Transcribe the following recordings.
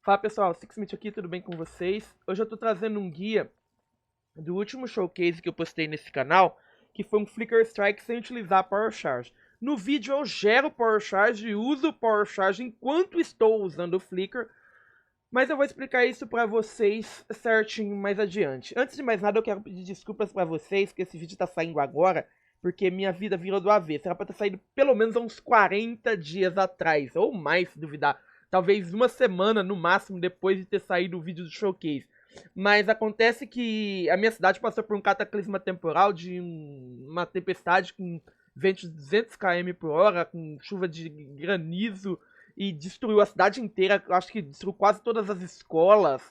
Fala pessoal, Sixmit aqui, tudo bem com vocês? Hoje eu tô trazendo um guia do último showcase que eu postei nesse canal, que foi um Flicker Strike sem utilizar Power Charge. No vídeo eu gero Power Charge e uso o Power Charge enquanto estou usando o Flicker, mas eu vou explicar isso pra vocês certinho mais adiante. Antes de mais nada eu quero pedir desculpas pra vocês, que esse vídeo tá saindo agora, porque minha vida virou do avesso. Era pra ter saído pelo menos há uns 40 dias atrás, ou mais, se duvidar. Talvez uma semana no máximo depois de ter saído o vídeo do showcase. Mas acontece que a minha cidade passou por um cataclisma temporal de uma tempestade com ventos de 200 km por hora, com chuva de granizo, e destruiu a cidade inteira. Acho que destruiu quase todas as escolas.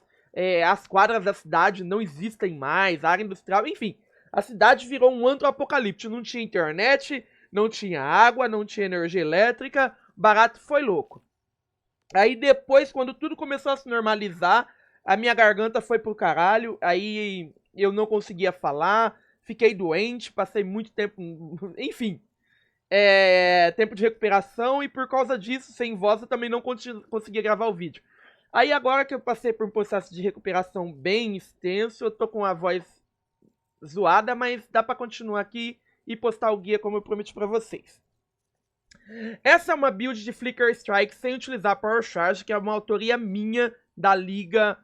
As quadras da cidade não existem mais, a área industrial, enfim. A cidade virou um antro apocalíptico. Não tinha internet, não tinha água, não tinha energia elétrica. Barato foi louco. Aí depois, quando tudo começou a se normalizar, a minha garganta foi pro caralho, aí eu não conseguia falar, fiquei doente, passei muito tempo, enfim, tempo de recuperação, e por causa disso, sem voz, eu também não conseguia gravar o vídeo. Aí agora que eu passei por um processo de recuperação bem extenso, eu tô com a voz zoada, mas dá pra continuar aqui e postar o guia como eu prometi pra vocês. Essa é uma build de Flicker Strike sem utilizar Power Charge, que é uma autoria minha da Liga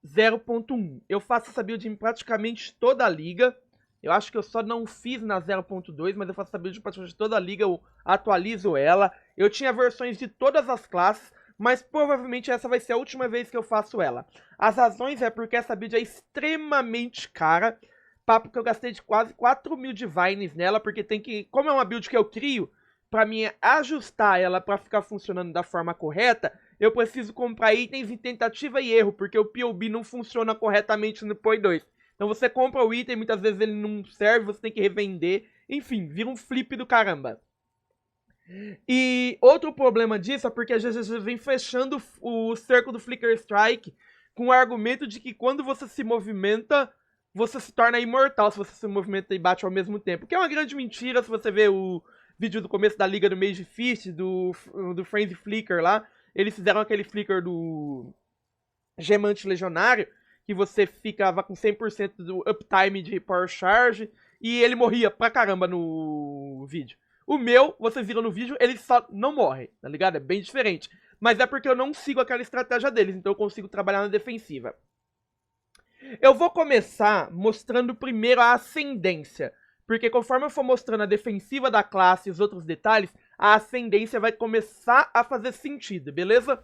0.1. Eu faço essa build em praticamente toda a liga. Eu acho que eu só não fiz na 0.2, mas eu faço essa build em praticamente toda a liga, eu atualizo ela. Eu tinha versões de todas as classes, mas provavelmente essa vai ser a última vez que eu faço ela. As razões é porque essa build é extremamente cara. Papo que eu gastei de quase 4.000 divines nela, porque tem que... Como é uma build que eu crio, para mim ajustar ela para ficar funcionando da forma correta, eu preciso comprar itens em tentativa e erro, porque o POB não funciona corretamente no PoE 2. Então você compra o item, muitas vezes ele não serve, você tem que revender, enfim, vira um flip do caramba. E outro problema disso é porque a GGG vem fechando o cerco do Flicker Strike com o argumento de que quando você se movimenta, você se torna imortal se você se movimenta e bate ao mesmo tempo. Que é uma grande mentira se você vê o vídeo do começo da liga do Mage Fist, do Frenzy Flicker lá. Eles fizeram aquele Flicker do Gemante Legionário, que você ficava com 100% do uptime de Power Charge, e ele morria pra caramba no vídeo. O meu, vocês viram no vídeo, ele só não morre, tá ligado? É bem diferente. Mas é porque eu não sigo aquela estratégia deles, então eu consigo trabalhar na defensiva. Eu vou começar mostrando primeiro a ascendência, porque conforme eu for mostrando a defensiva da classe e os outros detalhes, a ascendência vai começar a fazer sentido, beleza?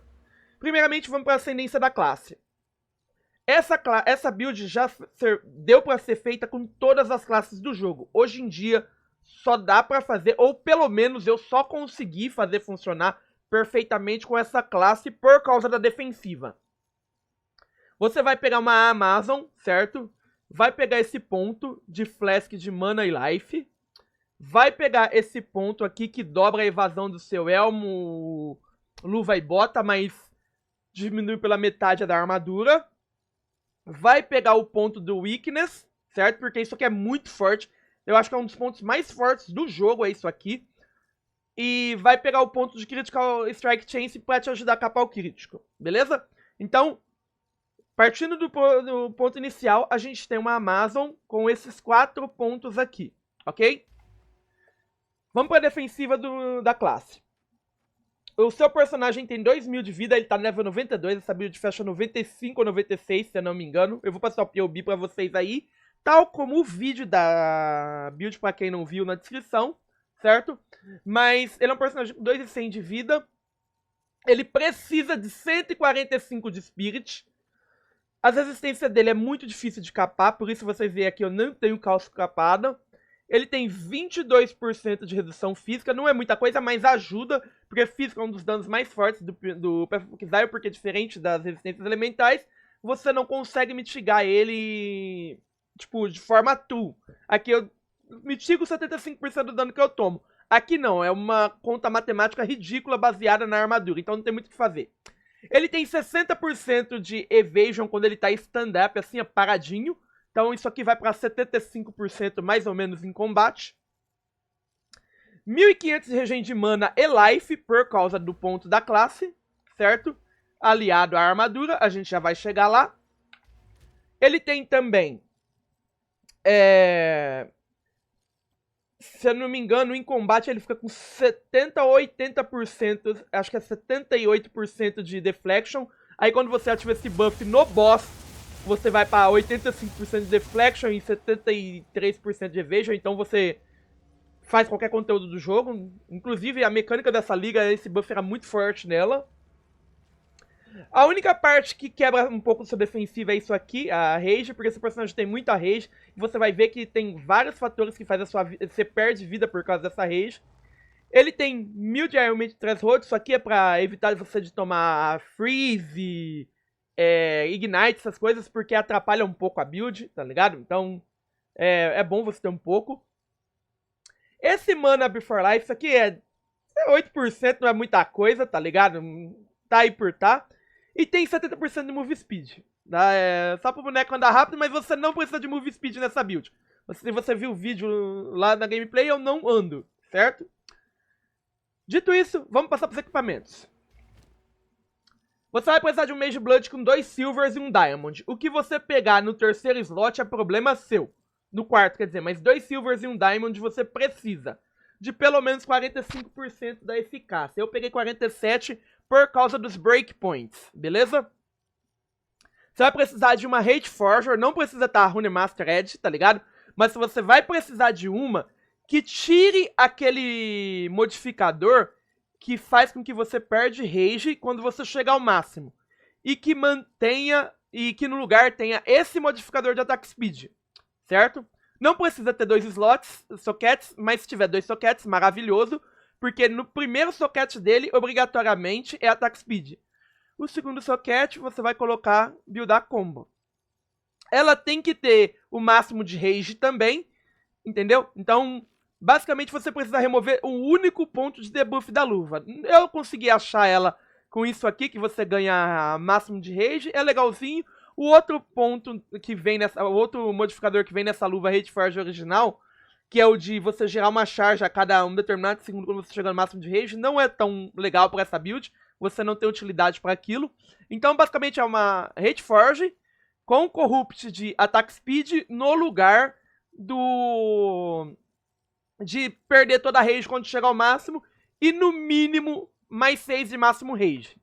Primeiramente, vamos para a ascendência da classe. Essa build já deu para ser feita com todas as classes do jogo. Hoje em dia, só dá para fazer, ou pelo menos eu só consegui fazer funcionar perfeitamente com essa classe por causa da defensiva. Você vai pegar uma Amazon, certo? Vai pegar esse ponto de Flask de Mana e Life. Vai pegar esse ponto aqui que dobra a evasão do seu elmo, luva e bota, mas diminui pela metade da armadura. Vai pegar o ponto do Weakness, certo? Porque isso aqui é muito forte. Eu acho que é um dos pontos mais fortes do jogo, é isso aqui. E vai pegar o ponto de Critical Strike Chance pra te ajudar a capar o crítico, beleza? Então, partindo do ponto inicial, a gente tem uma Amazon com esses 4 pontos aqui, ok? Vamos para a defensiva da classe. O seu personagem tem 2.000 de vida, ele tá no level 92, essa build fecha 95 ou 96, se eu não me engano. Eu vou passar o POB para vocês aí, tal como o vídeo da build, para quem não viu, na descrição, certo? Mas ele é um personagem com 2.100 de vida, ele precisa de 145 de Spirit. A resistência dele é muito difícil de capar, por isso vocês veem aqui eu não tenho calço capado. Ele tem 22% de redução física, não é muita coisa, mas ajuda, porque física é um dos danos mais fortes do Perfect Exile, porque diferente das resistências elementais, você não consegue mitigar ele, tipo, de forma tool. Aqui eu mitigo 75% do dano que eu tomo. Aqui não, é uma conta matemática ridícula baseada na armadura, então não tem muito o que fazer. Ele tem 60% de evasion quando ele tá stand-up, assim, paradinho. Então isso aqui vai para 75% mais ou menos em combate. 1.500 de regen de mana e life por causa do ponto da classe, certo? aliado à armadura, a gente já vai chegar lá. Ele tem também, se eu não me engano, em combate ele fica com 70 ou 80%, acho que é 78% de deflection. Aí quando você ativa esse buff no boss, você vai para 85% de deflection e 73% de evasion, então você faz qualquer conteúdo do jogo. Inclusive a mecânica dessa liga, esse buff era muito forte nela. A única parte que quebra um pouco do seu defensivo é isso aqui, a rage, porque esse personagem tem muita rage. E você vai ver que tem vários fatores que fazem a sua vida, você perde vida por causa dessa rage. Ele tem 1000 de Iron Man Threshold, isso aqui é pra evitar você de tomar freeze, ignite, essas coisas, porque atrapalha um pouco a build, tá ligado? Então é bom você ter um pouco. Esse Mana Before Life, isso aqui é 8%, não é muita coisa, tá ligado? Tá aí por tá. E tem 70% de Move Speed. Tá? Só pro boneco andar rápido, mas você não precisa de Move Speed nessa build. Se você viu o vídeo lá na gameplay, eu não ando, certo? Dito isso, vamos passar pros equipamentos. Você vai precisar de um Mage Blood com 2 Silvers e um Diamond. O que você pegar no terceiro slot é problema seu. No quarto, quer dizer, mas 2 Silvers e um Diamond você precisa de pelo menos 45% da eficácia. Eu peguei 47% por causa dos breakpoints, beleza? Você vai precisar de uma Hate Forger, não precisa estar Rune Master Edge, tá ligado? Mas se você vai precisar de uma que tire aquele modificador que faz com que você perde rage quando você chegar ao máximo. E que mantenha, e que no lugar tenha esse modificador de Attack Speed, certo? Não precisa ter 2 slots, sockets, mas se tiver 2 sockets, maravilhoso. Porque no primeiro socket dele, obrigatoriamente, é Attack Speed. O segundo socket, você vai colocar buildar combo. Ela tem que ter o máximo de rage também, entendeu? Então, basicamente, você precisa remover o único ponto de debuff da luva. Eu consegui achar ela com isso aqui, que você ganha máximo de rage, é legalzinho. O outro ponto que vem nessa, o outro modificador que vem nessa luva Hate Forge original, que é o de você gerar uma charge a cada um determinado segundo quando você chegar no máximo de rage, não é tão legal para essa build, você não tem utilidade para aquilo. Então, basicamente, é uma Hate Forge com Corrupt de Attack Speed no lugar de perder toda a rage quando chegar ao máximo e, no mínimo, mais 6 de máximo rage.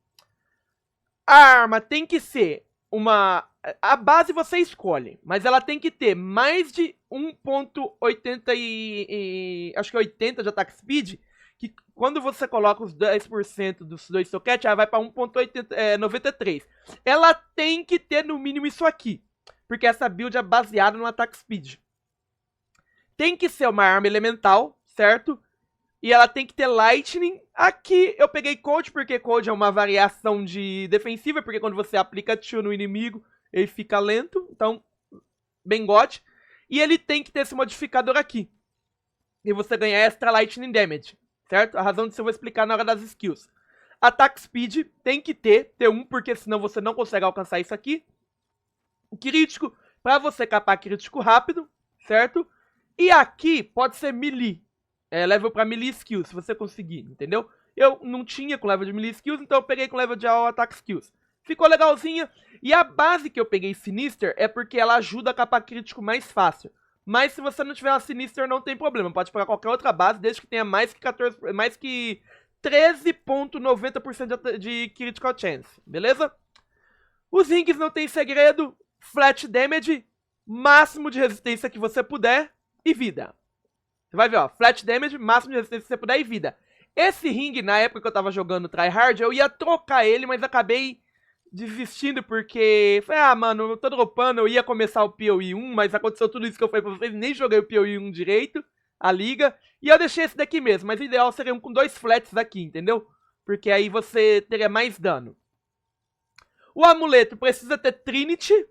A arma tem que ser uma... A base você escolhe, mas ela tem que ter mais de 1.80 acho que 80 de Attack Speed, que quando você coloca os 10% dos 2 sockets, ela vai para 1.93. Ela tem que ter no mínimo isso aqui, porque essa build é baseada no Attack Speed. Tem que ser uma arma elemental, certo? E ela tem que ter Lightning. Aqui eu peguei Cold, porque Cold é uma variação de defensiva, porque quando você aplica Chill no inimigo, ele fica lento. Então, bem God. E ele tem que ter esse modificador aqui. E você ganha extra Lightning Damage, certo? A razão disso eu vou explicar na hora das skills. Attack Speed tem que ter 1, porque senão você não consegue alcançar isso aqui. Crítico, para você capar crítico rápido, certo? E aqui pode ser melee. Level pra melee skills, se você conseguir, entendeu? Eu não tinha com level de melee skills, então eu peguei com level de all attack skills. Ficou legalzinha. E a base que eu peguei Sinister é porque ela ajuda a capar crítico mais fácil. Mas se você não tiver a Sinister, não tem problema. Pode pegar qualquer outra base, desde que tenha mais que 13.90% de critical chance, beleza? Os rings não tem segredo. Flat damage, máximo de resistência que você puder e vida. Você vai ver, ó, flat damage, máximo de resistência que você puder e vida. Esse ring, na época que eu tava jogando tryhard, eu ia trocar ele, mas acabei desistindo porque... Falei, mano, eu tô dropando, eu ia começar o PoE 1, mas aconteceu tudo isso que eu falei pra vocês, nem joguei o PoE 1 direito, a liga, e eu deixei esse daqui mesmo, mas o ideal seria um com 2 flats aqui, entendeu? Porque aí você teria mais dano. O amuleto precisa ter Trinity,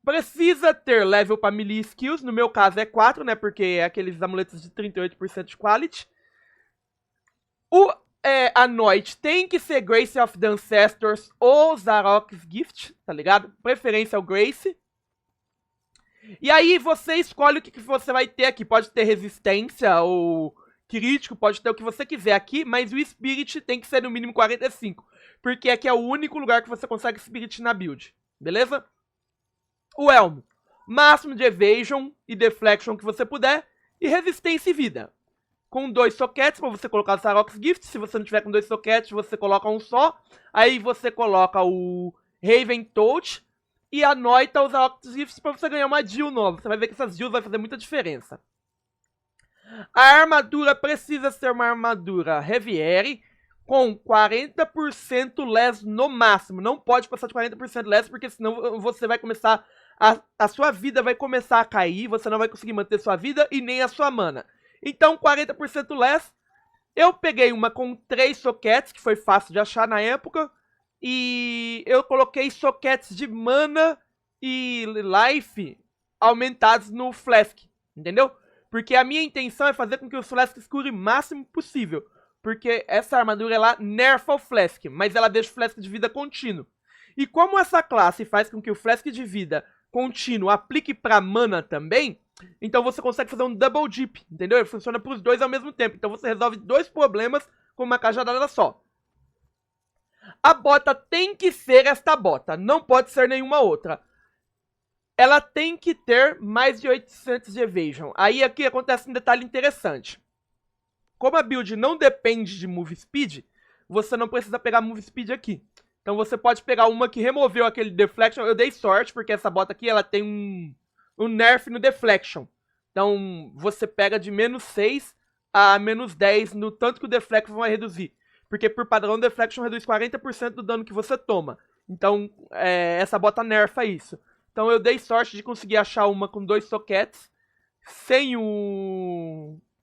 precisa ter level para melee skills, no meu caso é 4, né, porque é aqueles amuletos de 38% de quality. A Noite tem que ser Grace of the Ancestors ou Zarok's Gift, tá ligado? Preferência ao Grace. E aí você escolhe o que você vai ter aqui. Pode ter resistência ou crítico, pode ter o que você quiser aqui, mas o Spirit tem que ser no mínimo 45, porque aqui é o único lugar que você consegue Spirit na build, beleza? O Elmo, máximo de Evasion e Deflection que você puder, e Resistência e Vida. Com 2 sockets para você colocar o Sarox Gift, se você não tiver com 2 sockets, você coloca um só, aí você coloca o Raven Touch, e anoita os Sarox Gifts para você ganhar uma Jill nova, você vai ver que essas Jills vai fazer muita diferença. A armadura precisa ser uma armadura Reviere com 40% less no máximo. Não pode passar de 40% less, porque senão você vai começar... A sua vida vai começar a cair, você não vai conseguir manter sua vida e nem a sua mana. Então, 40% less. Eu peguei uma com 3 sockets, que foi fácil de achar na época. E eu coloquei sockets de mana e life aumentados no Flask, entendeu? Porque a minha intenção é fazer com que o Flask cure o máximo possível. Porque essa armadura, ela nerfa o Flask, mas ela deixa o Flask de vida contínuo. E como essa classe faz com que o Flask de vida contínuo aplique pra mana também, então você consegue fazer um double dip, entendeu? Ele funciona pros dois ao mesmo tempo. Então você resolve 2 problemas com uma cajadada só. A bota tem que ser esta bota, não pode ser nenhuma outra. Ela tem que ter mais de 800 de Evasion. Aí aqui acontece um detalhe interessante. Como a build não depende de Move Speed, você não precisa pegar Move Speed aqui. Então você pode pegar uma que removeu aquele Deflection. Eu dei sorte, porque essa bota aqui ela tem um nerf no Deflection. Então você pega de menos 6 a menos 10 no tanto que o Deflection vai reduzir. Porque por padrão o Deflection reduz 40% do dano que você toma. Então essa bota nerfa isso. Então eu dei sorte de conseguir achar uma com 2 sockets, sem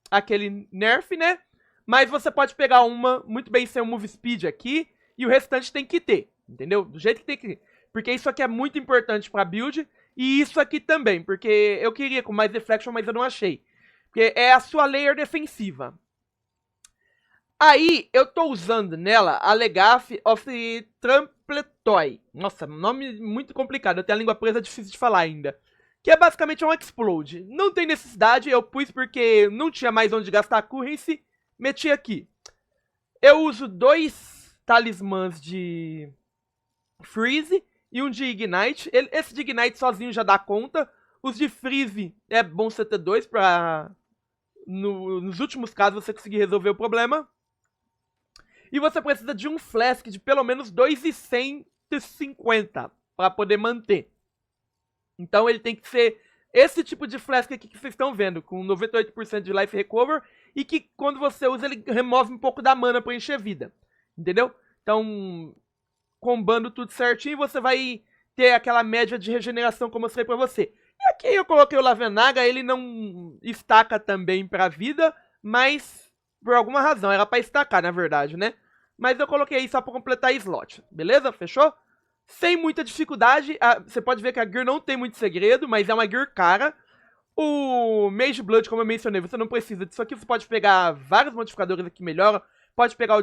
aquele nerf, né? Mas você pode pegar uma muito bem sem o Move Speed aqui, e o restante tem que ter, entendeu? Do jeito que tem que ter. Porque isso aqui é muito importante pra build, e isso aqui também, porque eu queria com mais Deflection, mas eu não achei. Porque é a sua layer defensiva. Aí, eu tô usando nela a Legacy of Trampletoi. Nossa, nome muito complicado, eu tenho a língua presa, difícil de falar ainda. Que é basicamente um Explode. Não tem necessidade, eu pus porque não tinha mais onde gastar currency, meti aqui. Eu uso 2 talismãs de Freeze e um de Ignite. Esse de Ignite sozinho já dá conta. Os de Freeze é bom você ter 2 pra... nos últimos casos você conseguir resolver o problema. E você precisa de um Flask de pelo menos 2,150 para poder manter. Então ele tem que ser esse tipo de Flask aqui que vocês estão vendo, com 98% de Life Recover, e que quando você usa ele remove um pouco da mana para encher vida. Entendeu? Então, combando tudo certinho, você vai ter aquela média de regeneração que eu mostrei para você. E aqui eu coloquei o Lavenaga, ele não estaca também para vida, mas... por alguma razão, era pra estacar, na verdade, né? Mas eu coloquei aí só pra completar slot, beleza? Fechou? Sem muita dificuldade, você pode ver que a gear não tem muito segredo, mas é uma gear cara. O Mage Blood, como eu mencionei, você não precisa disso aqui, você pode pegar vários modificadores aqui que melhoram. Pode pegar o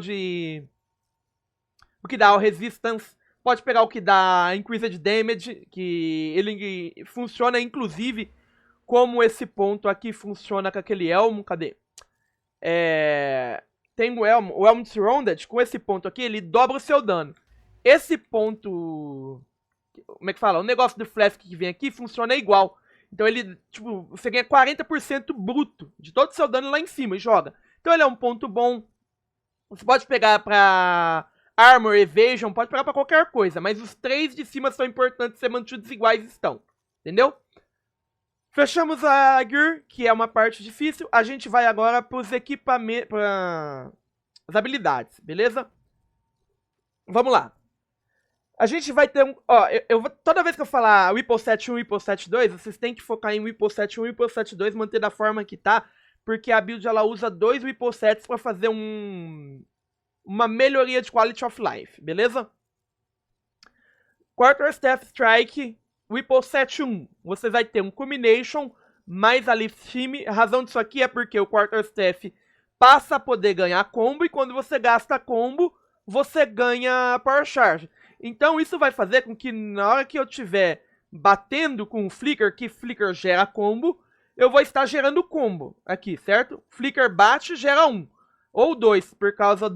que dá o Resistance, pode pegar o que dá Increased Damage, que ele funciona, inclusive, como esse ponto aqui funciona com aquele Elmo, cadê? Tem o Elmo Surrounded, com esse ponto aqui, ele dobra o seu dano. Esse ponto, como é que fala? O negócio do Flask que vem aqui funciona igual. Então ele, tipo, você ganha 40% bruto de todo o seu dano lá em cima e joga. Então ele é um ponto bom. Você pode pegar pra Armor, Evasion, pode pegar pra qualquer coisa. Mas os 3 de cima são importantes ser mantidos iguais estão. Entendeu? Fechamos a gear, que é uma parte difícil. A gente vai agora para os equipamentos, para as habilidades, beleza? Vamos lá. A gente vai ter um... Ó, toda vez que eu falar Whipple Set 1 e Whipple Set 2, vocês têm que focar em Whipple Set 1 e Whipple Set 2, manter da forma que tá, porque a build ela usa 2 Whipple Sets para fazer uma melhoria de Quality of Life, beleza? Quarterstaff Strike... Whipple Set 1, você vai ter um Combination mais a Lift Shimmy. A razão disso aqui é porque o Quarterstaff passa a poder ganhar combo, e quando você gasta combo, você ganha Power Charge. Então isso vai fazer com que na hora que eu estiver batendo com o Flicker, que Flicker gera combo, eu vou estar gerando combo aqui, certo? Flicker bate, gera 1. Ou 2, por causa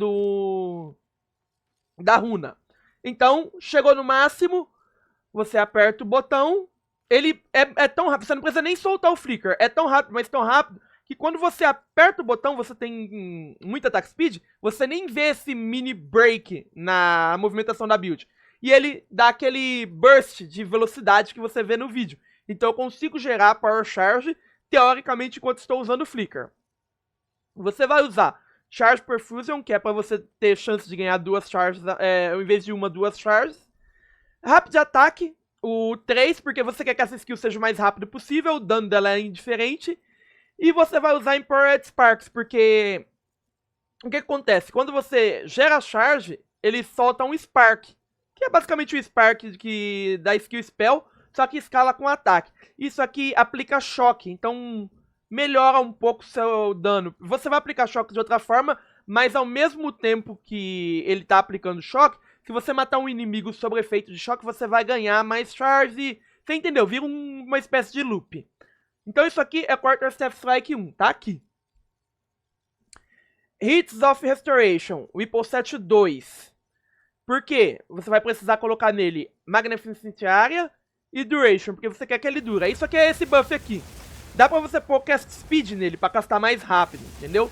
da runa. Então, chegou no máximo, você aperta o botão, ele é tão rápido, você não precisa nem soltar o flicker, é tão rápido, mas tão rápido, que quando você aperta o botão, você tem muito attack speed, você nem vê esse mini break na movimentação da build. E ele dá aquele burst de velocidade que você vê no vídeo. Então eu consigo gerar Power Charge, teoricamente, enquanto estou usando o flicker. Você vai usar Charge Perfusion, que é para você ter chance de ganhar 2 charges, ao invés de 2 charges. Rapid Attack, o 3, porque você quer que essa skill seja o mais rápido possível, o dano dela é indiferente. E você vai usar Empowered Sparks, porque o que acontece? Quando você gera charge, ele solta um Spark, que é basicamente o Spark da skill Spell, só que escala com ataque. Isso aqui aplica choque, então melhora um pouco o seu dano. Você vai aplicar choque de outra forma, mas ao mesmo tempo que ele está aplicando choque, se você matar um inimigo sob efeito de choque, você vai ganhar mais charge e, você entendeu? Vira uma espécie de loop. Então isso aqui é Quarter Staff Strike 1, tá aqui. Hits of Restoration, Ripple Set 2. Por quê? Você vai precisar colocar nele Magnificent Area e Duration, porque você quer que ele dure. Isso aqui é esse buff aqui. Dá pra você pôr Cast Speed nele, pra castar mais rápido, entendeu?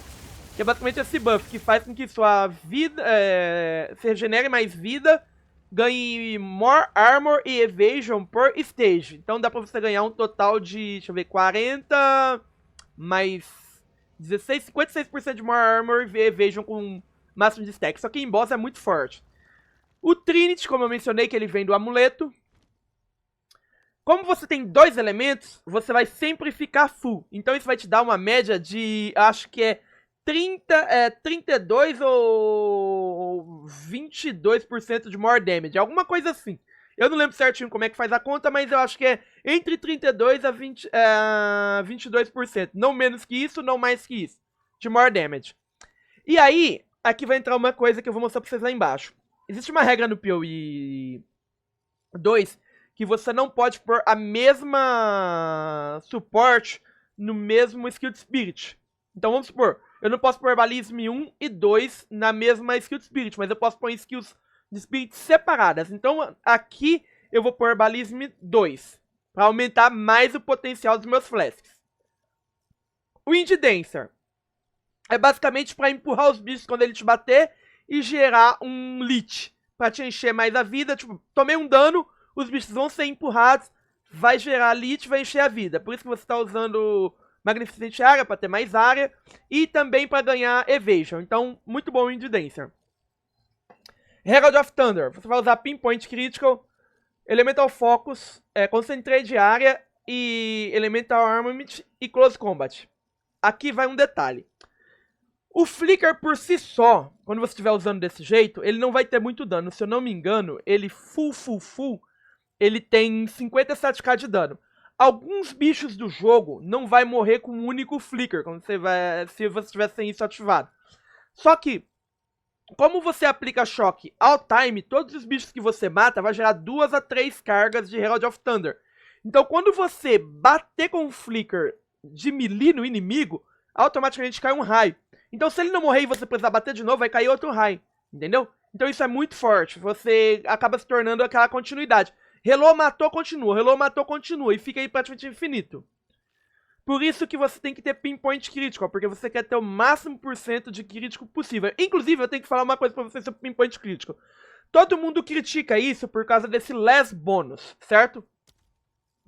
Que é basicamente esse buff, que faz com que sua vida, se regenere mais vida, ganhe More Armor e Evasion por stage. Então dá pra você ganhar um total de, deixa eu ver, 40 mais 16, 56% de More Armor e Evasion com máximo de stack. Só que em boss é muito forte. O Trinity, como eu mencionei, que ele vem do amuleto. Como você tem 2 elementos, você vai sempre ficar full. Então isso vai te dar uma média de, acho que é 32 ou 22% de more damage. Alguma coisa assim. Eu não lembro certinho como é que faz a conta, mas eu acho que é entre 32 a 22%. Não menos que isso, não mais que isso. De more damage. E aí, aqui vai entrar uma coisa que eu vou mostrar pra vocês lá embaixo. Existe uma regra no PoE 2 que você não pode pôr a mesma suporte no mesmo skill de Spirit. Então vamos supor, eu não posso pôr Herbalism 1 e 2 na mesma skill de Spirit, mas eu posso pôr skills de Spirit separadas. Então aqui eu vou pôr Herbalism 2, para aumentar mais o potencial dos meus flasks. Wind Dancer é basicamente para empurrar os bichos quando ele te bater e gerar um leech, para te encher mais a vida. Tipo, tomei um dano, os bichos vão ser empurrados, vai gerar leech, vai encher a vida. Por isso que você está usando Magnificent Area, para ter mais área, e também para ganhar Evasion. Então, muito bom o Wind Dancer. Herald of Thunder, você vai usar Pinpoint Critical, Elemental Focus, Concentrate Area, e Elemental Armament e Close Combat. Aqui vai um detalhe. O Flicker por si só, quando você estiver usando desse jeito, ele não vai ter muito dano. Se eu não me engano, ele full, ele tem 57k de dano. Alguns bichos do jogo não vai morrer com um único Flicker, se você estiver sem isso ativado. Só que, como você aplica choque ao time, todos os bichos que você mata vai gerar 2 a 3 cargas de Herald of Thunder. Então quando você bater com um Flicker de melee no inimigo, automaticamente cai um raio. Então se ele não morrer e você precisar bater de novo, vai cair outro raio, entendeu? Então isso é muito forte, você acaba se tornando aquela continuidade. Relou, matou, continua, e fica aí praticamente infinito. Por isso que você tem que ter Pinpoint Critical, porque você quer ter o máximo por cento de crítico possível. Inclusive, eu tenho que falar uma coisa pra vocês sobre Pinpoint Critical. Todo mundo critica isso por causa desse less bônus, certo?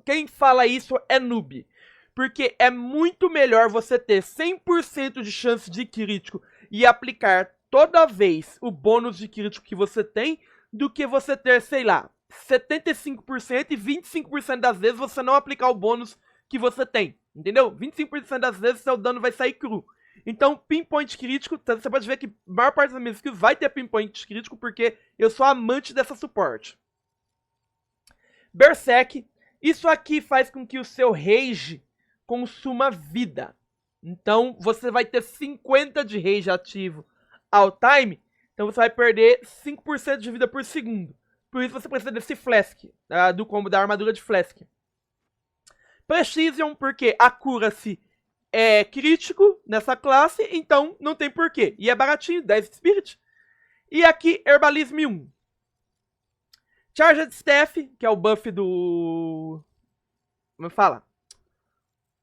Quem fala isso é noob. Porque é muito melhor você ter 100% de chance de crítico e aplicar toda vez o bônus de crítico que você tem, do que você ter, sei lá, 75% e 25% das vezes você não aplicar o bônus que você tem, entendeu? 25% das vezes seu dano vai sair cru. Então, Pinpoint Crítico, você pode ver que a maior parte das minhas skills vai ter Pinpoint Crítico, porque eu sou amante dessa suporte. Berserk, isso aqui faz com que o seu Rage consuma vida. Então, você vai ter 50 de Rage ativo ao time, então você vai perder 5% de vida por segundo. Por isso você precisa desse Flask, do combo da armadura de Flask. Precision, porque Accuracy é crítico nessa classe, então não tem porquê. E é baratinho, 10 Spirit. E aqui, Herbalism 1. Charged Staff, que é o buff do... Como fala?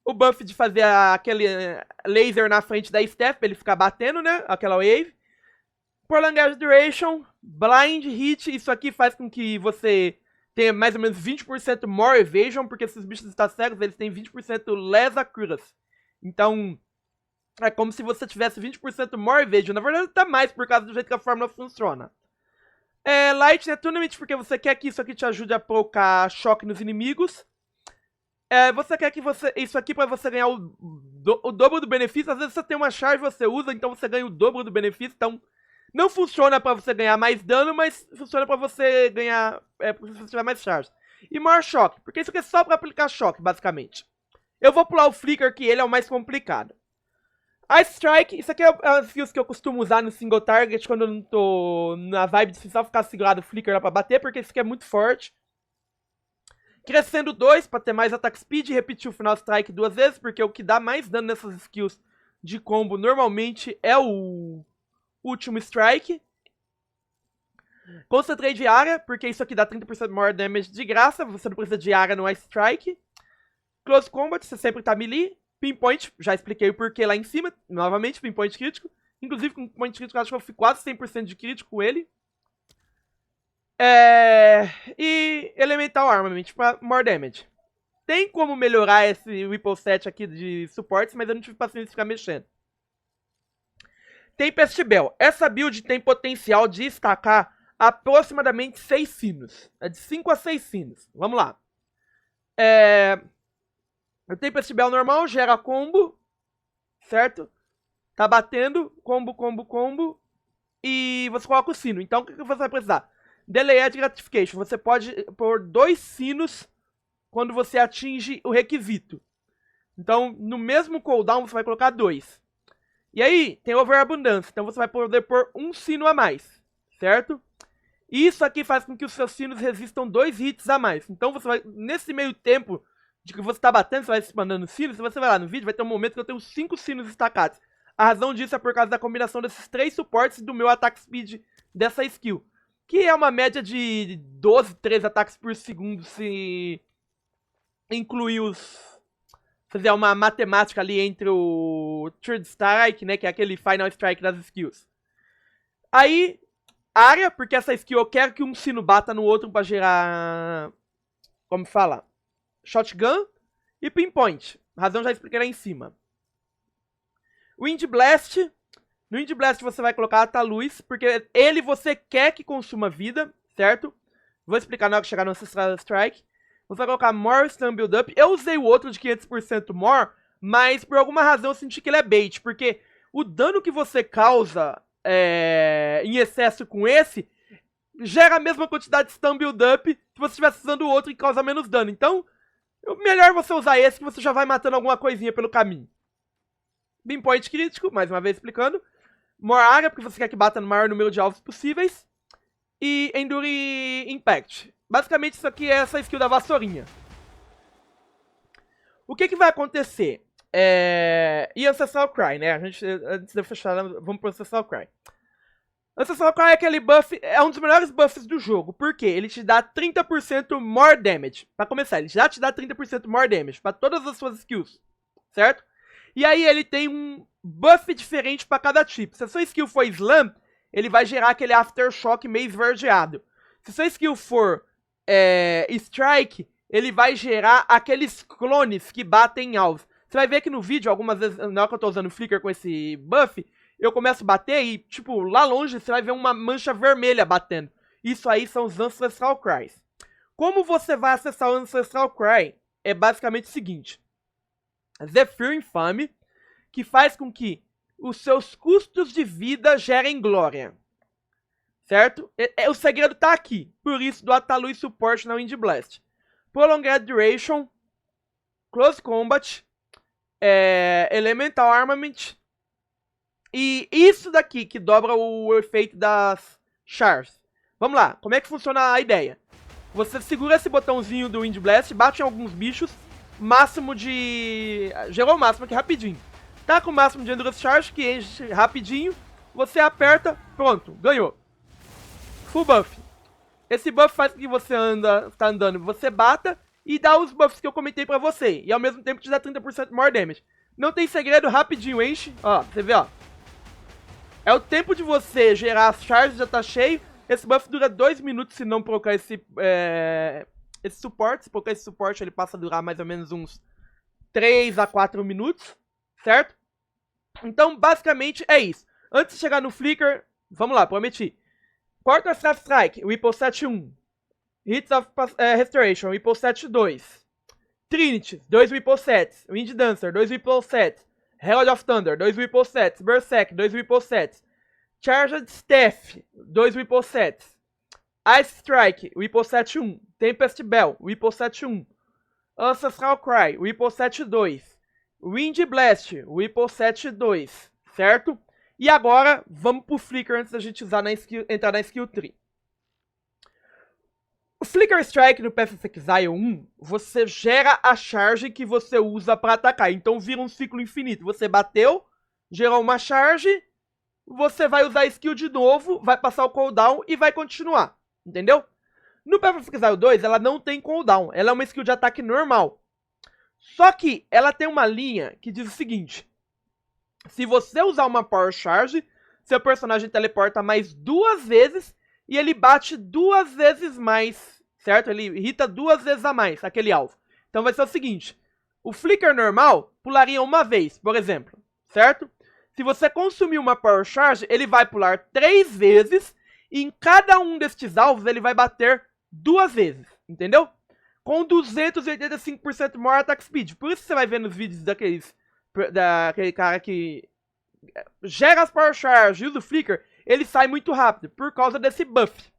O buff de fazer aquele laser na frente da Staff, pra ele ficar batendo, né? Aquela wave. Prolonged Duration, Blind Hit, isso aqui faz com que você tenha mais ou menos 20% more evasion, porque esses bichos estão cegos, eles têm 20% less accuracy. Então, é como se você tivesse 20% more evasion. Na verdade, tá mais por causa do jeito que a fórmula funciona. Light Attunement, porque você quer que isso aqui te ajude a provocar choque nos inimigos. Você quer que isso aqui para você ganhar o dobro do benefício. Às vezes você tem uma charge, você usa, então você ganha o dobro do benefício. Então, não funciona para você ganhar mais dano, mas funciona para você ganhar, se você tiver mais charge. E maior choque, porque isso aqui é só para aplicar choque, basicamente. Eu vou pular o Flicker, que ele é o mais complicado. Ice Strike, isso aqui é as skills que eu costumo usar no single target quando eu não tô na vibe de só ficar segurado o Flicker lá pra bater, porque isso aqui é muito forte. Crescendo 2, pra ter mais attack speed, e repetir o final strike 2 vezes, porque o que dá mais dano nessas skills de combo normalmente é o último strike. Concentrate área, porque isso aqui dá 30% more damage de graça, você não precisa de área no Ice Strike. Close Combat, você sempre tá melee. Pinpoint, já expliquei o porquê lá em cima. Novamente, Pinpoint crítico. Inclusive, com Pinpoint crítico, acho que eu fui quase 100% de crítico com ele. E Elemental Armament, pra more damage. Tem como melhorar esse Ripple Set aqui de suportes, mas eu não tive paciência de ficar mexendo. Tempest Bell. Essa build tem potencial de estacar aproximadamente 6 sinos. É de 5 a 6 sinos. Vamos lá. O Tempest Bell normal gera combo, certo? Tá batendo, combo, e você coloca o sino. Então, o que você vai precisar? Delayed Gratification. Você pode pôr 2 sinos quando você atinge o requisito. Então, no mesmo cooldown, você vai colocar 2. E aí, tem Overabundância. Então, você vai poder pôr 1 sino a mais, certo? E isso aqui faz com que os seus sinos resistam 2 hits a mais. Então, você vai, nesse meio tempo de que você tá batendo, você vai expandando sinos, se você vai lá no vídeo, vai ter um momento que eu tenho 5 sinos destacados. A razão disso é por causa da combinação desses 3 suportes do meu attack speed dessa skill. Que é uma média de 12, 13 ataques por segundo, se incluir fazer uma matemática ali entre o Third Strike, né, que é aquele Final Strike das skills. Aí, área, porque essa skill eu quero que um sino bata no outro pra gerar, como fala, Shotgun. E Pinpoint, a razão já expliquei lá em cima. Wind Blast. No Wind Blast você vai colocar Ataluz, porque ele você quer que consuma vida, certo? Vou explicar na hora que chegar no Ancestral Strike. Você vai colocar More Stun Build Up. Eu usei o outro de 500% More, mas por alguma razão eu senti que ele é bait, porque o dano que você causa em excesso com esse gera a mesma quantidade de Stun Build Up se você estivesse usando o outro e causa menos dano. Então, melhor você usar esse que você já vai matando alguma coisinha pelo caminho. Pinpoint crítico, mais uma vez explicando. More área, porque você quer que bata no maior número de alvos possíveis. E Endure Impact. Basicamente isso aqui é essa skill da vassourinha. O que vai acontecer? E Ancestral Cry, né? Antes de eu fechar, vamos pro Ancestral Cry. Ancestral Cry é aquele buff, é um dos melhores buffs do jogo. Por quê? Ele te dá 30% more damage. Pra começar, ele já te dá 30% more damage pra todas as suas skills, certo? E aí ele tem um buff diferente pra cada tipo. Se a sua skill for Slam, ele vai gerar aquele Aftershock meio esverdeado. Se a sua skill for Strike, ele vai gerar aqueles clones que batem em alvos. Você vai ver que no vídeo, algumas vezes, na hora que eu tô usando o Flicker com esse buff, eu começo a bater e, tipo, lá longe você vai ver uma mancha vermelha batendo. Isso aí são os Ancestral Cries. Como você vai acessar o Ancestral Cry? É basicamente o seguinte. Zephyr Infame, que faz com que os seus custos de vida gerem glória. Certo? O segredo tá aqui. Por isso, do Ataluz Support na Wind Blast. Prolonged Duration, Close Combat, Elemental Armament. E isso daqui que dobra o efeito das Chars. Vamos lá, como é que funciona a ideia? Você segura esse botãozinho do Wind Blast, bate em alguns bichos. máximo de... Gerou o máximo aqui rapidinho. Tá com o máximo de Endurance Charge, que enche rapidinho. Você aperta, pronto, ganhou. Full buff. Esse buff faz com que você tá andando, você bata e dá os buffs que eu comentei pra você. E ao mesmo tempo te dá 30% more damage. Não tem segredo, rapidinho enche. Ó, você vê, ó. É o tempo de você gerar as charges, já tá cheio. Esse buff dura 2 minutos se não colocar esse suporte. Se colocar esse suporte, ele passa a durar mais ou menos uns 3 a 4 minutos, certo? Então, basicamente, é isso. Antes de chegar no Flicker, vamos lá, prometi. Quarter Staff Strike, Ripple Set 1. Hits of Restoration, Ripple Set 2. Trinity, 2 Ripple Sets. Wind Dancer, 2 Ripple Sets. Herald of Thunder, 2 Ripple Sets. Berserk, 2 Ripple Sets. Charged Staff, 2 Ripple Sets. Ice Strike, Ripple Set 1. Tempest Bell, Ripple Set 1. Ancestral Cry, Ripple Set 2. Wind Blast, Ripple Set 2. Certo? E agora, vamos pro Flicker antes da gente entrar na Skill Tree. O Flicker Strike no Path of Exile 1, você gera a charge que você usa para atacar. Então vira um ciclo infinito. Você bateu, gerou uma charge, você vai usar a skill de novo, vai passar o cooldown e vai continuar. Entendeu? No Path of Exile 2, ela não tem cooldown. Ela é uma skill de ataque normal. Só que ela tem uma linha que diz o seguinte. Se você usar uma Power Charge, seu personagem teleporta mais 2 vezes e ele bate 2 vezes mais, certo? Ele irrita 2 vezes a mais aquele alvo. Então vai ser o seguinte, o Flicker normal pularia uma vez, por exemplo, certo? Se você consumir uma Power Charge, ele vai pular 3 vezes e em cada um destes alvos ele vai bater 2 vezes, entendeu? Com 285% more attack speed. Por isso você vai ver nos vídeos daquele cara que gera as Power Charge e usa o Flicker, ele sai muito rápido, por causa desse buff.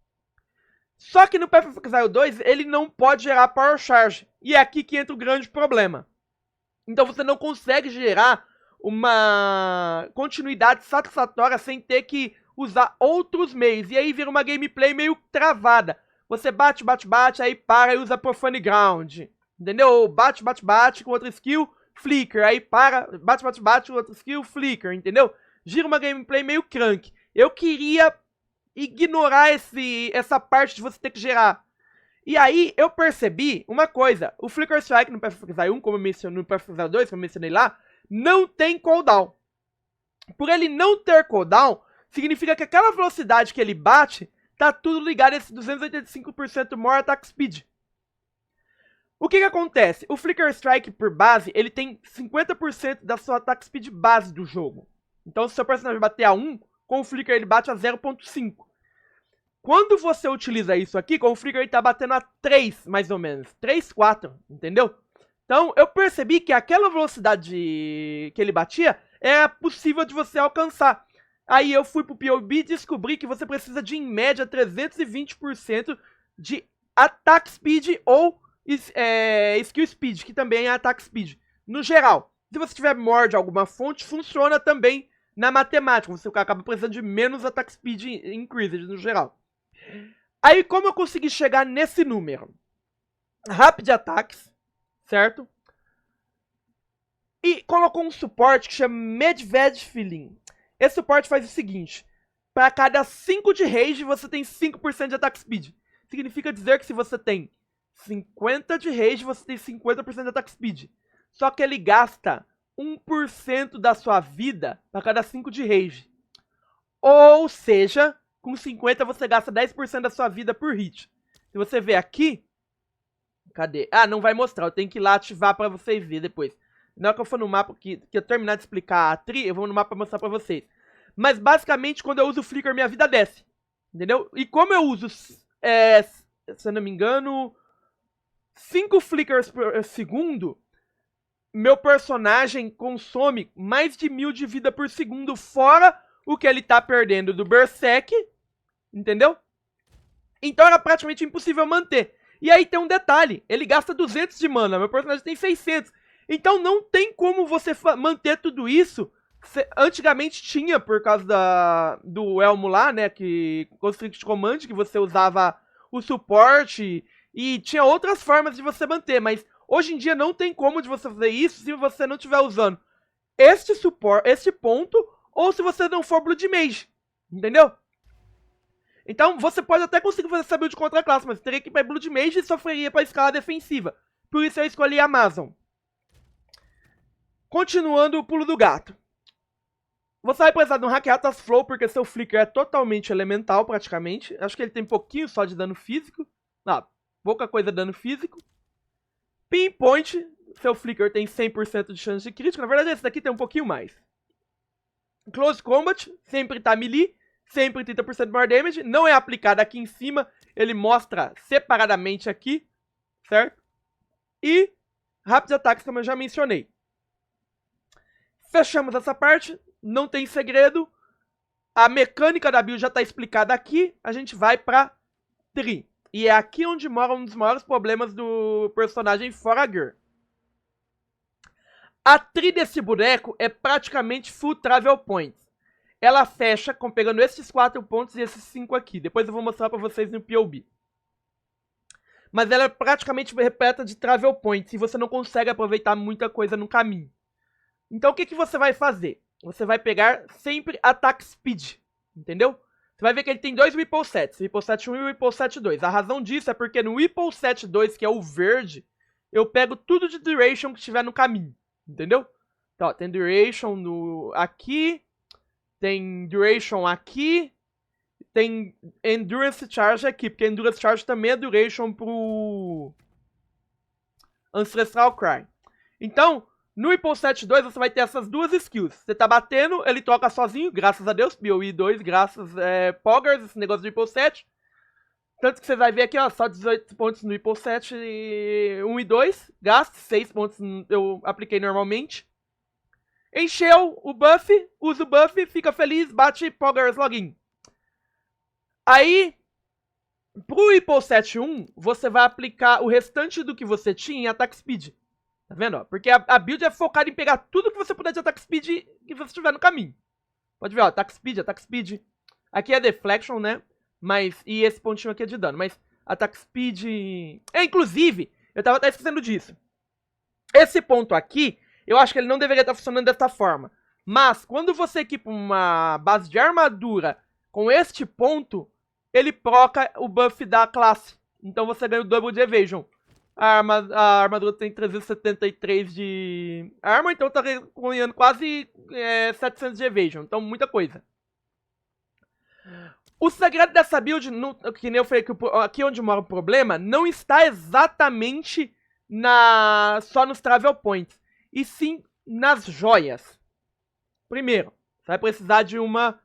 Só que no Path of Exile 2, ele não pode gerar Power Charge. E é aqui que entra o grande problema. Então você não consegue gerar uma continuidade satisfatória sem ter que usar outros meios. E aí vira uma gameplay meio travada. Você bate, bate, bate, aí para e usa Profane Ground. Entendeu? Ou bate, bate, bate com outra skill, Flicker. Aí para, bate, bate, bate com outra skill, Flicker. Entendeu? Gira uma gameplay meio crank. Eu queria ignorar essa parte de você ter que gerar. E aí eu percebi uma coisa. O Flicker Strike no Path of Exile 1, como eu mencionei, no Path of Exile 2, como eu mencionei lá, não tem cooldown. Por ele não ter cooldown, significa que aquela velocidade que ele bate, tá tudo ligado a esse 285% more attack speed. O que acontece? O Flicker Strike por base, ele tem 50% da sua attack speed base do jogo. Então se o seu personagem bater a 1, com o Flicker ele bate a 0.5. Quando você utiliza isso aqui, com o Flicker ele tá batendo a 3, mais ou menos. 3, 4, entendeu? Então eu percebi que aquela velocidade que ele batia era possível de você alcançar. Aí eu fui pro POB e descobri que você precisa de, em média, 320% de attack speed ou skill speed, que também é attack speed. No geral, se você tiver more de alguma fonte, funciona também na matemática. Você acaba precisando de menos attack speed increased no geral. Aí como eu consegui chegar nesse número? Rapid Attacks, certo? E colocou um suporte que chama Medved Feeling. Esse suporte faz o seguinte. Para cada 5 de rage, você tem 5% de attack speed. Significa dizer que se você tem 50 de rage, você tem 50% de attack speed. Só que ele gasta 1% da sua vida para cada 5 de rage. Ou seja, com 50 você gasta 10% da sua vida por hit. Se você ver aqui... Cadê? Ah, não vai mostrar. Eu tenho que ir lá ativar para vocês verem depois. Na hora que eu for no mapa, que eu terminar de explicar a tri, eu vou no mapa mostrar pra vocês. Mas basicamente, quando eu uso o Flicker, minha vida desce. Entendeu? E como eu uso, se eu não me engano, 5 Flickers por segundo, meu personagem consome mais de 1000 de vida por segundo, fora o que ele tá perdendo do Berserk. Entendeu? Então era praticamente impossível manter. E aí tem um detalhe, ele gasta 200 de mana, meu personagem tem 600. Então não tem como você manter tudo isso. Antigamente tinha, por causa do Elmo lá, né, que Constrict Command, que você usava o suporte e tinha outras formas de você manter, mas Hoje em dia não tem como de você fazer isso se você não estiver usando este suporte, este ponto, ou se você não for Blood Mage, entendeu? Então você pode até conseguir fazer essa build contra a classe, mas teria que ir para Blood Mage e sofreria para escala defensiva. Por isso eu escolhi a Amazon. Continuando o pulo do gato. Você vai precisar de um Hackeatas Flow, porque seu Flicker é totalmente elemental, praticamente. Acho que ele tem pouquinho só de dano físico. Não, pouca coisa de dano físico. Pinpoint, seu Flicker tem 100% de chance de crítico. Na verdade, esse daqui tem um pouquinho mais. Close Combat, sempre tá melee, sempre 30% de maior damage. Não é aplicado aqui em cima, ele mostra separadamente aqui, certo? E rápidos ataques, como eu já mencionei. Fechamos essa parte, não tem segredo. A mecânica da build já está explicada aqui. A gente vai para Tri. E é aqui onde mora um dos maiores problemas do personagem Forager. A Tri desse boneco é praticamente full travel points. Ela fecha pegando esses 4 pontos e esses 5 aqui. Depois eu vou mostrar para vocês no POB. Mas ela é praticamente repleta de travel points e você não consegue aproveitar muita coisa no caminho. Então o que você vai fazer? Você vai pegar sempre Attack Speed, entendeu? Você vai ver que ele tem 2 Ripple Sets, Ripple Set 1 e Ripple Set 2. A razão disso é porque no Ripple Set 2, que é o verde, eu pego tudo de Duration que estiver no caminho, entendeu? Então, ó, tem Duration aqui, tem Duration aqui, tem Endurance Charge aqui, porque Endurance Charge também é Duration pro Ancestral Cry. Então, no Ripple Set 2 você vai ter essas duas skills. Você tá batendo, ele toca sozinho, graças a Deus. PoE 2, graças Poggers, esse negócio do Ripple Set. Tanto que você vai ver aqui, ó, só 18 pontos no Ripple Set 1 e 2. Gasto, 6 pontos eu apliquei normalmente. Encheu o buff, usa o buff, fica feliz, bate Poggers Login. Aí, pro Ripple Set 1, você vai aplicar o restante do que você tinha em Attack Speed. Tá vendo? Ó? Porque a build é focada em pegar tudo que você puder de Attack Speed que você tiver no caminho. Pode ver, ó, Attack Speed. Aqui é Deflection, né? Mas, e esse pontinho aqui é de dano. Mas Attack Speed... inclusive, eu tava até esquecendo disso. Esse ponto aqui, eu acho que ele não deveria estar funcionando dessa forma. Mas, quando você equipa uma base de armadura com este ponto, ele proca o buff da classe. Então você ganha o Double de Evasion. A armadura tem 373 de arma, então tá ganhando quase 700 de evasion. Então, muita coisa. O segredo dessa build, que nem eu falei, aqui onde mora o problema, não está exatamente só nos travel points, e sim nas joias. Primeiro, você vai precisar de uma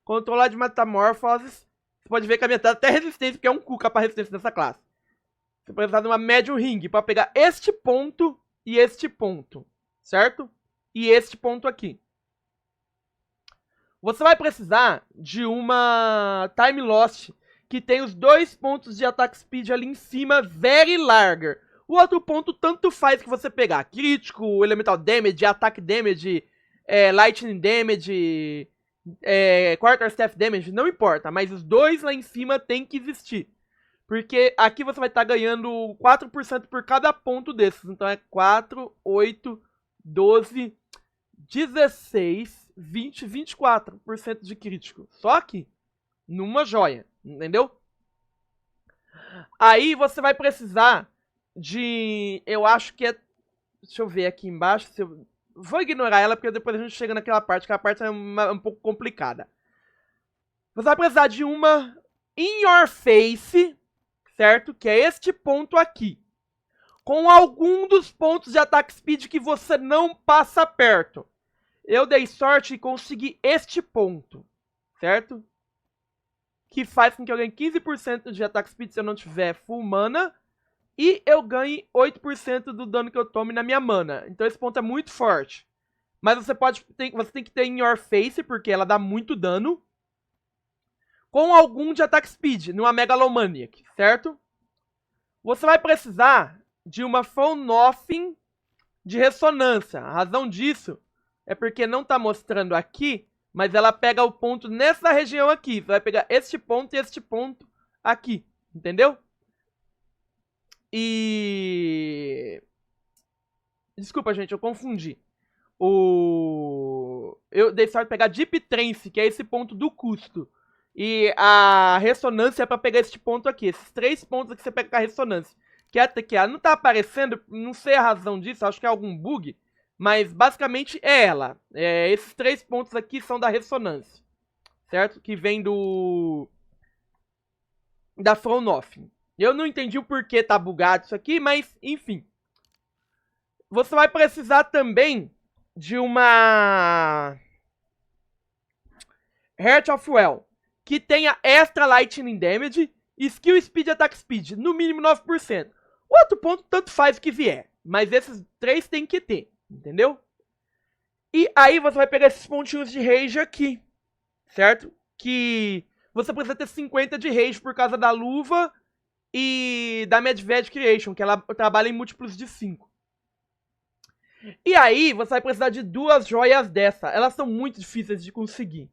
controlar de metamorfoses. Você pode ver que a minha tá até resistência, porque é um cuca para resistência dessa classe. Você vai precisar de uma Medium Ring para pegar este ponto e este ponto, certo? E este ponto aqui. Você vai precisar de uma Time Lost, que tem os 2 pontos de Attack Speed ali em cima, very larger. O outro ponto tanto faz que você pegar crítico, Elemental Damage, Attack Damage, Lightning Damage, Quarter Staff Damage, não importa. Mas os 2 lá em cima tem que existir. Porque aqui você vai estar ganhando 4% por cada ponto desses. Então é 4, 8, 12, 16, 20, 24% de crítico. Só aqui. Numa joia. Entendeu? Aí você vai precisar de... Eu acho que é... Deixa eu ver aqui embaixo. Vou ignorar ela porque depois a gente chega naquela parte. Aquela parte é um pouco complicada. Você vai precisar de uma In Your Face... certo? Que é este ponto aqui. Com algum dos pontos de Attack Speed que você não passa perto. Eu dei sorte e consegui este ponto. Certo? Que faz com que eu ganhe 15% de Attack Speed se eu não tiver full mana. E eu ganhe 8% do dano que eu tome na minha mana. Então esse ponto é muito forte. Mas você tem que ter em Your Face, porque ela dá muito dano. Com algum de Attack Speed, numa Megalomaniac, certo? Você vai precisar de uma Phone Nothing de ressonância. A razão disso é porque não está mostrando aqui, mas ela pega o ponto nessa região aqui. Você vai pegar este ponto e este ponto aqui, entendeu? E Desculpa, gente, eu confundi. Eu dei sorte de pegar Deep Trance, que é esse ponto do custo. E a ressonância é pra pegar esse ponto aqui. Esses 3 pontos aqui você pega com a ressonância. Que é até que não tá aparecendo, não sei a razão disso, acho que é algum bug. Mas basicamente é ela. Esses 3 pontos aqui são da ressonância. Certo? Que vem da From Nothing. Eu não entendi o porquê tá bugado isso aqui, mas enfim. Você vai precisar também de uma Heart of Well, que tenha Extra Lightning Damage, Skill Speed e Attack Speed, no mínimo 9%. O outro ponto tanto faz o que vier, mas esses 3 tem que ter, entendeu? E aí você vai pegar esses pontinhos de Rage aqui, certo? Que você precisa ter 50 de Rage por causa da luva e da Medved Creation, que ela trabalha em múltiplos de 5. E aí, você vai precisar de 2 joias dessa. Elas são muito difíceis de conseguir,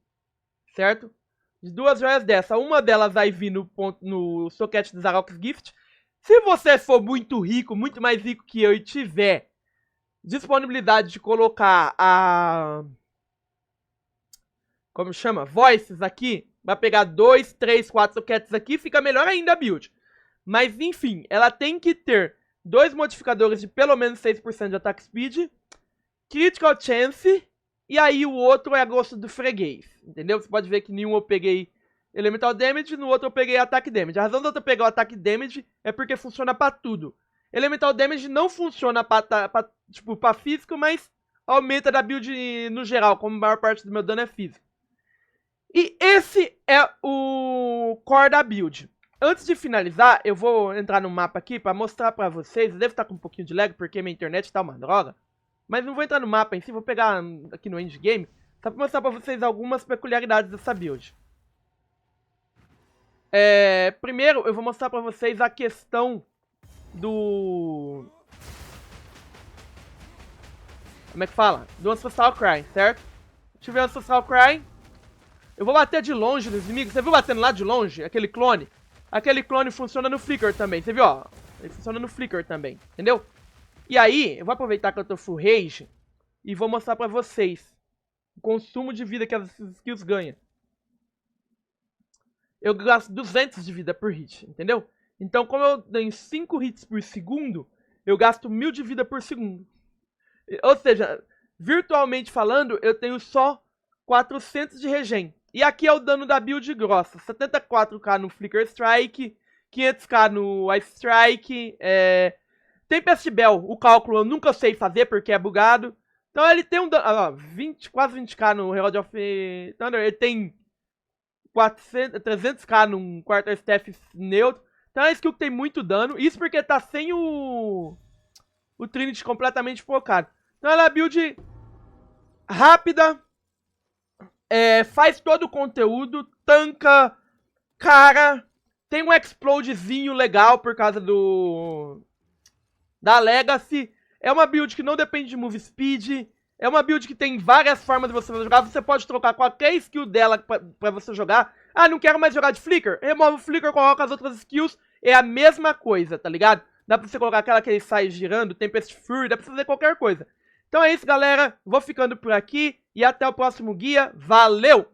certo? De 2 joias dessa. Uma delas vai vir no socket do Zarok's Gift. Se você for muito rico, muito mais rico que eu, e tiver disponibilidade de colocar como chama? Voices aqui, vai pegar 2, 3, 4 sockets aqui, fica melhor ainda a build. Mas, enfim, ela tem que ter 2 modificadores de pelo menos 6% de Attack Speed, Critical Chance, e aí o outro é a gosto do freguês, entendeu? Você pode ver que nenhum eu peguei Elemental Damage, no outro eu peguei Attack Damage. A razão de eu pegar o Attack Damage é porque funciona pra tudo. Elemental Damage não funciona pra físico, mas aumenta da build no geral, como a maior parte do meu dano é físico. E esse é o core da build. Antes de finalizar, eu vou entrar no mapa aqui pra mostrar pra vocês. Eu devo estar com um pouquinho de lag porque minha internet tá uma droga. Mas não vou entrar no mapa em si, vou pegar aqui no endgame, só pra mostrar pra vocês algumas peculiaridades dessa build. Primeiro, eu vou mostrar pra vocês a questão do... Como é que fala? Do Ancestral Cry, certo? Deixa eu ver o Ancestral Cry. Eu vou bater de longe nos inimigos. Você viu batendo lá de longe? Aquele clone? Aquele clone funciona no Flicker também. Você viu, ó? Ele funciona no Flicker também, entendeu? E aí, eu vou aproveitar que eu tô full rage e vou mostrar pra vocês o consumo de vida que as skills ganham. Eu gasto 200 de vida por hit, entendeu? Então, como eu tenho 5 hits por segundo, eu gasto 1000 de vida por segundo. Ou seja, virtualmente falando, eu tenho só 400 de regen. E aqui é o dano da build grossa. 74k no Flicker Strike, 500k no Ice Strike, Tempest Bell, o cálculo eu nunca sei fazer porque é bugado. Então ele tem um dano, quase 20k no Herald of Thunder, ele tem 300k num Quarterstaff neutro. Então é uma skill que tem muito dano, isso porque tá sem o Trinity completamente focado. Então ela é build rápida, faz todo o conteúdo, tanca, cara, tem um explodezinho legal por causa da Legacy. É uma build que não depende de move speed. É uma build que tem várias formas de você jogar. Você pode trocar qualquer skill dela pra você jogar. Ah, não quero mais jogar de Flicker? Remove o Flicker, coloca as outras skills. É a mesma coisa, tá ligado? Dá pra você colocar aquela que ele sai girando, Tempest Fury, dá pra fazer qualquer coisa. Então é isso, galera. Vou ficando por aqui e até o próximo guia. Valeu!